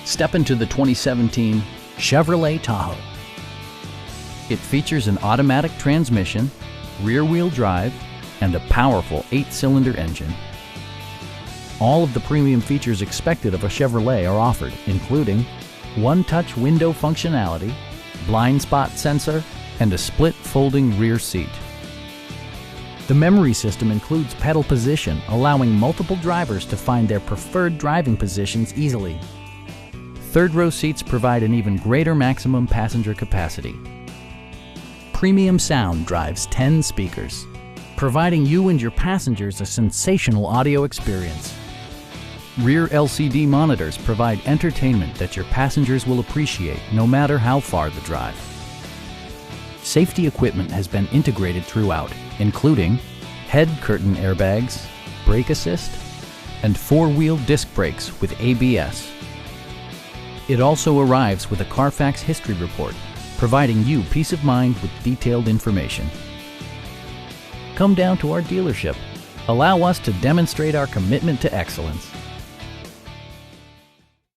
Step into the 2017 Chevrolet Tahoe. It features an automatic transmission, rear-wheel drive, and a powerful 8-cylinder engine. All of the premium features expected of a Chevrolet are offered, including one-touch window functionality, blind spot sensor, and a split folding rear seat. The memory system includes pedal position, allowing multiple drivers to find their preferred driving positions easily. Third-row seats provide an even greater maximum passenger capacity. Premium sound drives 10 speakers, providing you and your passengers a sensational audio experience. Rear LCD monitors provide entertainment that your passengers will appreciate no matter how far the drive. Safety equipment has been integrated throughout, including head curtain airbags, brake assist, and 4-wheel disc brakes with ABS. It also arrives with a Carfax history report, providing you peace of mind with detailed information. Come down to our dealership. Allow us to demonstrate our commitment to excellence.